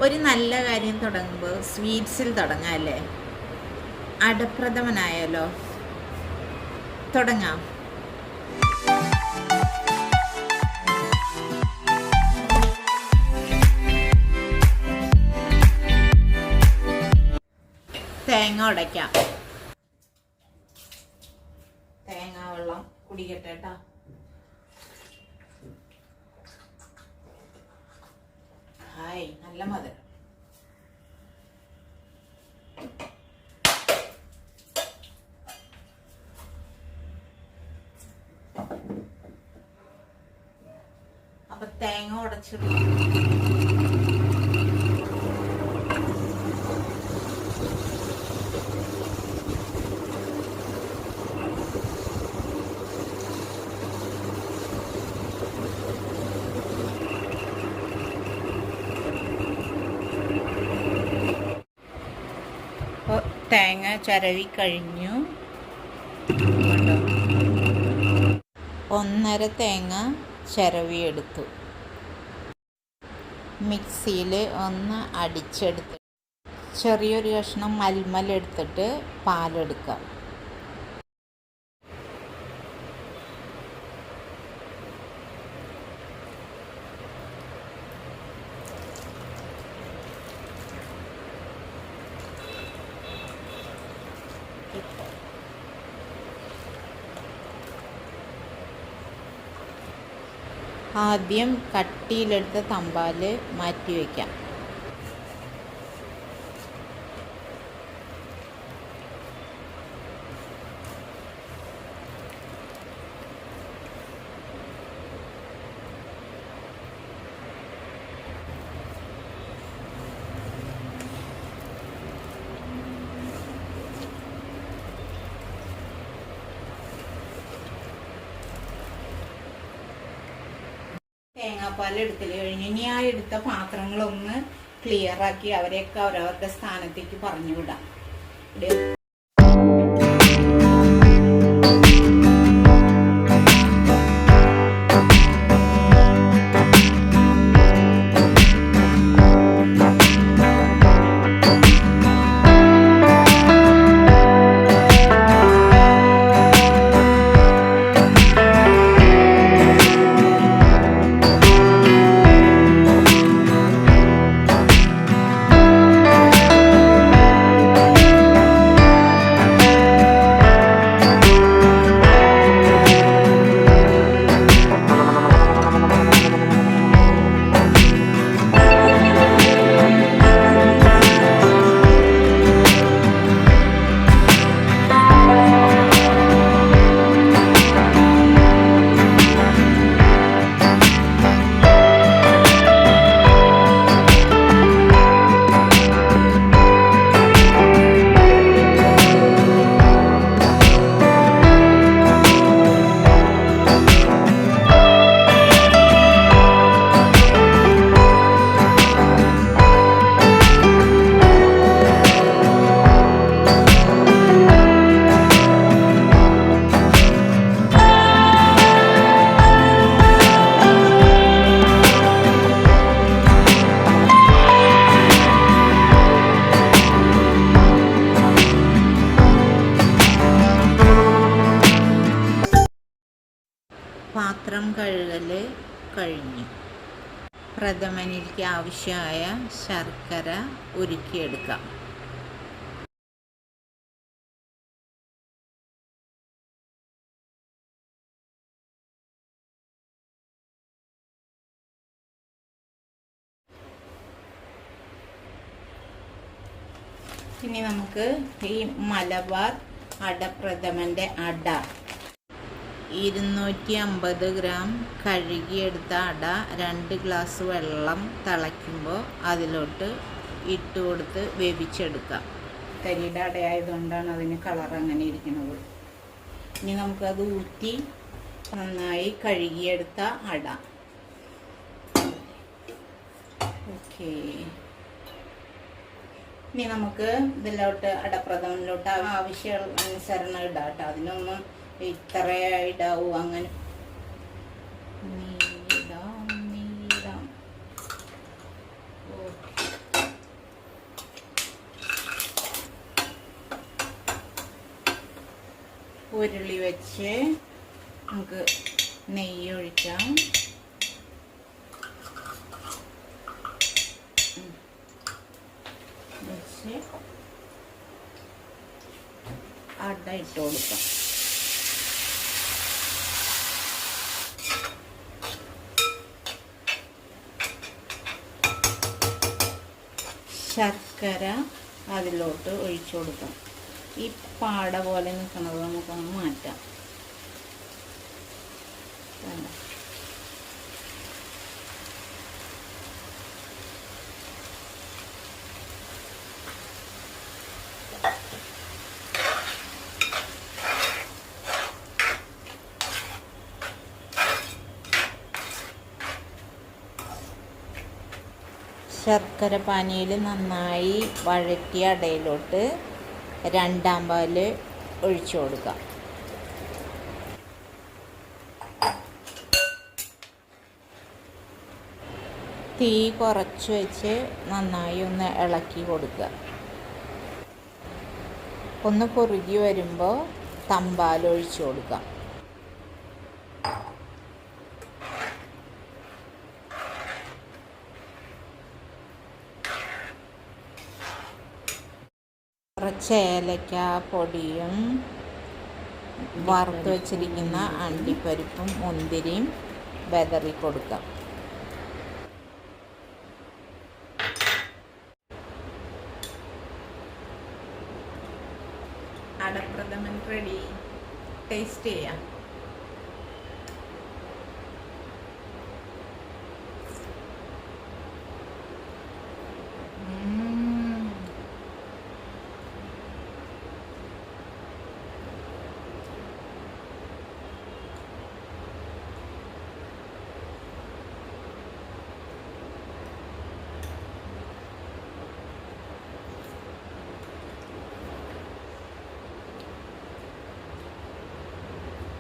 ഒരു നല്ല കാര്യം തുടങ്ങുമ്പോൾ സ്വീറ്റ്സിൽ തുടങ്ങാം അല്ലേ? അടപ്രഥമനായാലോ? തുടങ്ങാം. തേങ്ങ ഉടയ്ക്കാം. തേങ്ങ വെള്ളം കുടിക്കട്ടെ കേട്ടോ. ഹായ്, നല്ല മധുരം. അപ്പൊ തേങ്ങ ഉടച്ചിടും. തേങ്ങ ചിരവി കഴിഞ്ഞു. 1.5 തേങ്ങ ചിരവിയെടുത്തു. മിക്സിയിൽ ഒന്ന് അടിച്ചെടുത്ത് ചെറിയൊരു കഷ്ണം മൽമലെടുത്തിട്ട് പാലെടുക്കാം. ആദ്യം കട്ടിയിലെടുത്ത തമ്പാല് മാറ്റി വയ്ക്കാം. തേങ്ങാപ്പാൽ എടുക്കൽ കഴിഞ്ഞ് ഇനി ആ എടുത്ത പാത്രങ്ങളൊന്ന് ക്ലിയറാക്കി അവരെയൊക്കെ അവരവരുടെ സ്ഥാനത്തേക്ക് പറഞ്ഞു വിടാം. പാത്രം കഴുകൽ കഴിഞ്ഞു. പ്രഥമനിലേക്ക് ആവശ്യമായ ശർക്കര ഉരുക്കിയെടുക്കാം. ഇനി നമുക്ക് ഈ മലബാർ അടപ്രഥമൻ്റെ അട 250 ഗ്രാം കഴുകിയെടുത്ത അട 2 ഗ്ലാസ് വെള്ളം തിളയ്ക്കുമ്പോൾ അതിലോട്ട് ഇട്ട് കൊടുത്ത് വേവിച്ചെടുക്കാം. തരിയുടെ അടയായതുകൊണ്ടാണ് അതിന് കളർ അങ്ങനെ ഇരിക്കുന്നത്. ഇനി നമുക്കത് ഊറ്റി നന്നായി കഴുകിയെടുത്ത അട. ഓക്കേ, ഇനി നമുക്ക് ഇതിലോട്ട് അടപ്രഥമനിലോട്ട് ആവശ്യാനുസരണം ഇടാം കേട്ടോ. അതിനൊന്നും ഇത്ര ഇടാവൂ അങ്ങനെ നെയ്യിടാം. ഉരുളി വെച്ച് നമുക്ക് നെയ്യ് ഒഴിക്കാം. വെച്ച് അട ഇട്ട് കൊടുക്കാം. ശർക്കര അതിലോട്ട് ഒഴിച്ചു കൊടുക്കാം. ഈ പാട പോലെ നിൽക്കുന്നത് നമുക്കൊന്ന് മാറ്റാം. ശർക്കര പാനിയിൽ നന്നായി വഴറ്റിയ അടയിലോട്ട് രണ്ടാം പാല് ഒഴിച്ചു കൊടുക്കാം. തീ കുറച്ച് വെച്ച് നന്നായി ഒന്ന് ഇളക്കി കൊടുക്കുക. ഒന്ന് കുറുകി വരുമ്പോൾ തമ്പാൽ ഒഴിച്ചു കൊടുക്കാം. കുറച്ച് ഏലക്ക പൊടിയും വറുത്ത് വെച്ചിരിക്കുന്ന അണ്ടിപ്പരിപ്പും മുന്തിരിയും വിതറി കൊടുക്കാം. അടപ്രഥമൻ റെഡി. ടേസ്റ്റ് ചെയ്യാം.